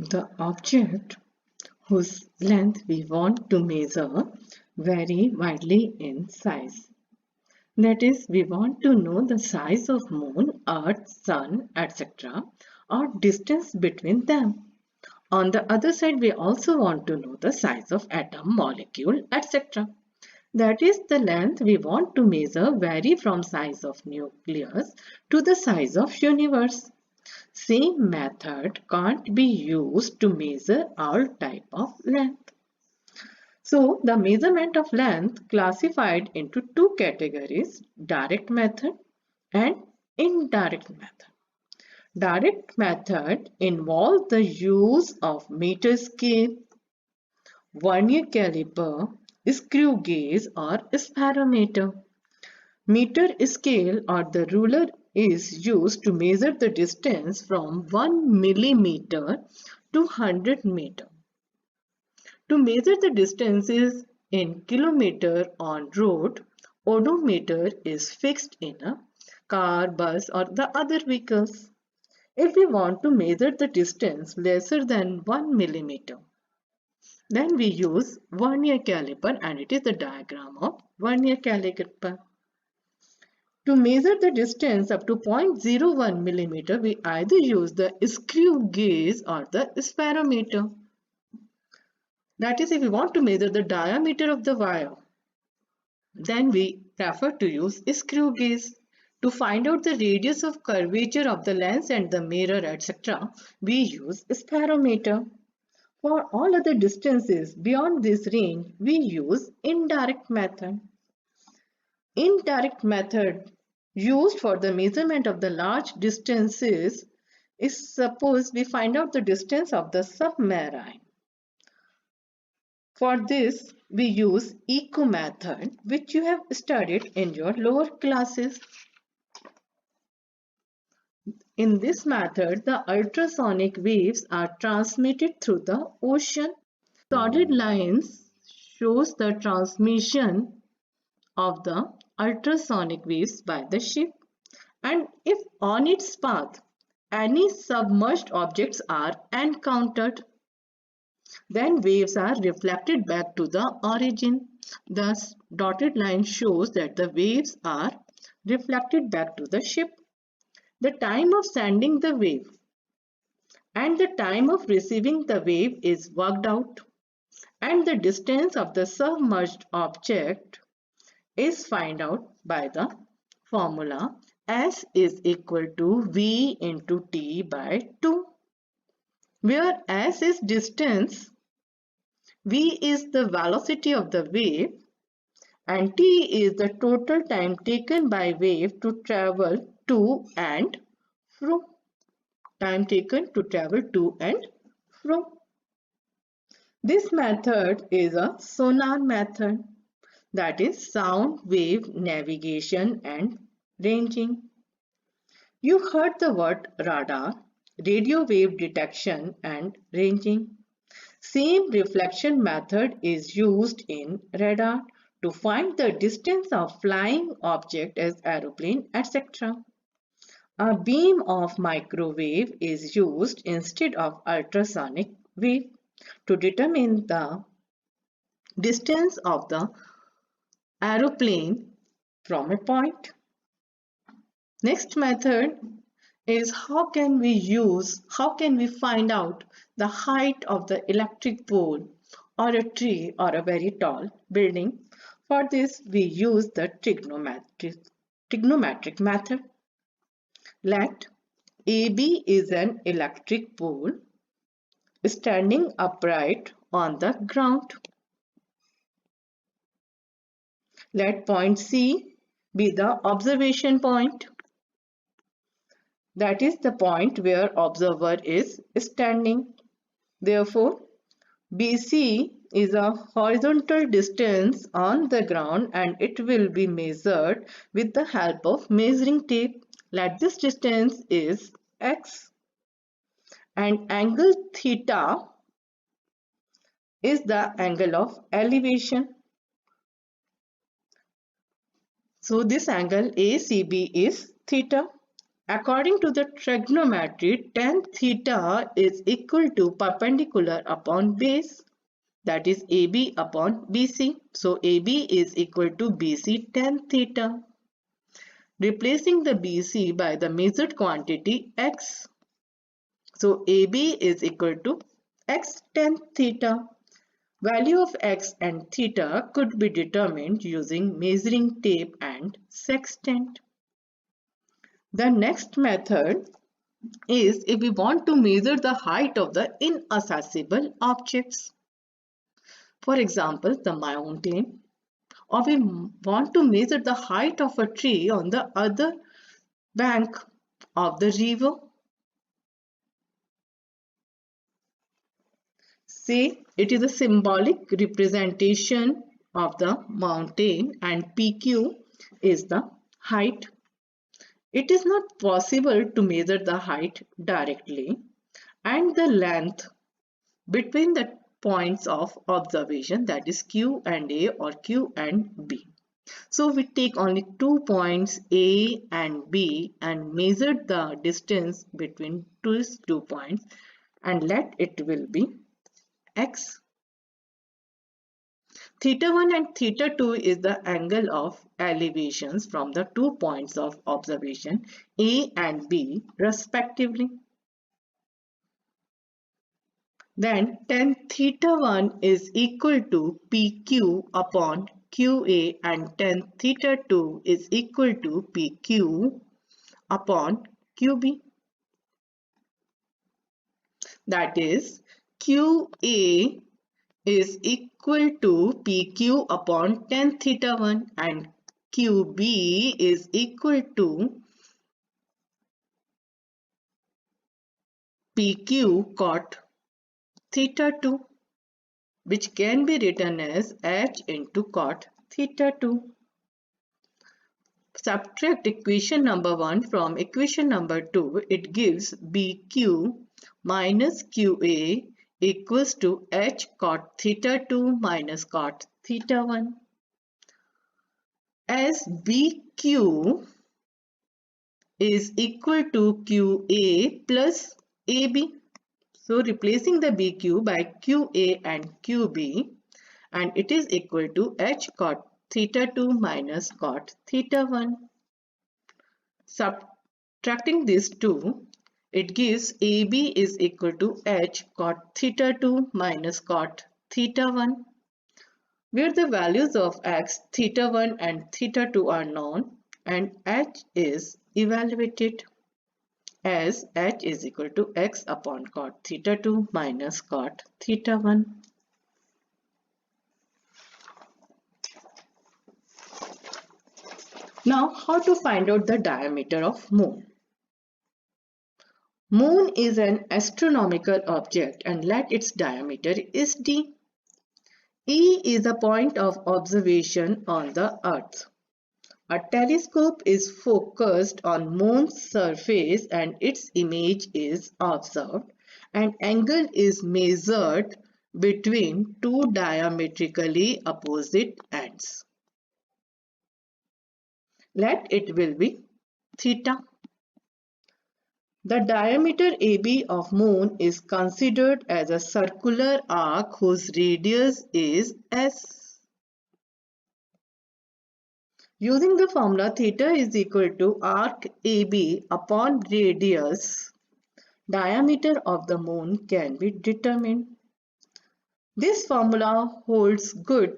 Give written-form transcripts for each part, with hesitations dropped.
The object whose length we want to measure vary widely in size. That is, we want to know the size of moon, earth, sun, etc. or distance between them. On the other side, we also want to know the size of atom, molecule, etc. That is, the length we want to measure vary from size of nucleus to the size of universe. Same method can't be used to measure all type of length. So the measurement of length classified into two categories, direct method and indirect method. Direct method involves the use of meter scale, vernier caliper, screw gauge or spirometer. Meter scale or the ruler is used to measure the distance from 1 millimeter to 100 meter. To measure the distances in kilometer on road, odometer is fixed in a car, bus or the other vehicles. If we want to measure the distance lesser than 1 millimeter, then we use vernier caliper and it is the diagram of vernier caliper. To measure the distance up to 0.01 millimeter, we either use the screw gauge or the spirometer. That is, if we want to measure the diameter of the wire, then we prefer to use screw gauge. To find out the radius of curvature of the lens and the mirror, etc., we use spirometer. For all other distances beyond this range, we use indirect method. Indirect method used for the measurement of the large distances is suppose we find out the distance of the submarine. For this, we use echo method, which you have studied in your lower classes. In this method, the ultrasonic waves are transmitted through the ocean. Solid lines shows the transmission of the ultrasonic waves by the ship, and if on its path any submerged objects are encountered, then waves are reflected back to the origin. Thus, dotted line shows that the waves are reflected back to the ship. The time of sending the wave and the time of receiving the wave is worked out, and the distance of the submerged object is found out by the formula S is equal to V into T by 2, where S is distance, V is the velocity of the wave, and T is the total time taken by wave to travel to and fro. Time taken to travel to and fro. This method is a sonar method, that is sound wave navigation and ranging. You heard the word radar, radio wave detection and ranging. Same reflection method is used in radar to find the distance of flying object as aeroplane, etc. A beam of microwave is used instead of ultrasonic wave to determine the distance of the aeroplane from a point. Next method is how can we find out the height of the electric pole or a tree or a very tall building. For this we use the trigonometric method. Let AB is an electric pole standing upright on the ground. Let point C be the observation point. That is the point where observer is standing. Therefore, BC is a horizontal distance on the ground and it will be measured with the help of measuring tape. Let this distance is x, and angle theta is the angle of elevation. So this angle ACB is theta. According to the trigonometry, tan theta is equal to perpendicular upon base, that is AB upon BC. So AB is equal to BC tan theta. Replacing the BC by the measured quantity x. So AB is equal to x tan theta. Value of x and theta could be determined using measuring tape and sextant. The next method is if we want to measure the height of the inaccessible objects. For example, the mountain, or we want to measure the height of a tree on the other bank of the river. Say it is a symbolic representation of the mountain and PQ is the height. It is not possible to measure the height directly and the length between the points of observation, that is Q and A or Q and B. So we take only 2 points A and B and measure the distance between these 2 points and let it will be x. Theta 1 and theta 2 is the angle of elevations from the 2 points of observation A and B respectively. Then tan theta 1 is equal to PQ upon QA and tan theta 2 is equal to PQ upon QB. That is QA is equal to PQ upon tan theta 1 and QB is equal to PQ cot theta 2, which can be written as H into cot theta 2. Subtract equation number 1 from equation number 2. It gives BQ minus QA equals to H cot theta 2 minus cot theta 1. As BQ is equal to QA plus AB. So replacing the BQ by QA and QB, and it is equal to H cot theta 2 minus cot theta 1. Subtracting these two, it gives AB is equal to H cot theta 2 minus cot theta 1, where the values of x, theta 1 and theta 2 are known and H is evaluated as H is equal to x upon cot theta 2 minus cot theta 1. Now, how to find out the diameter of moon? Moon is an astronomical object and let its diameter is d. E is a point of observation on the earth. A telescope is focused on moon's surface and its image is observed. An angle is measured between two diametrically opposite ends. Let it will be theta. The diameter AB of moon is considered as a circular arc whose radius is S. Using the formula theta is equal to arc AB upon radius, diameter of the moon can be determined. This formula holds good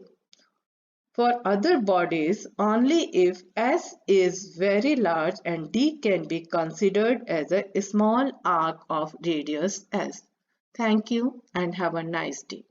for other bodies only if S is very large and D can be considered as a small arc of radius S. Thank you and have a nice day.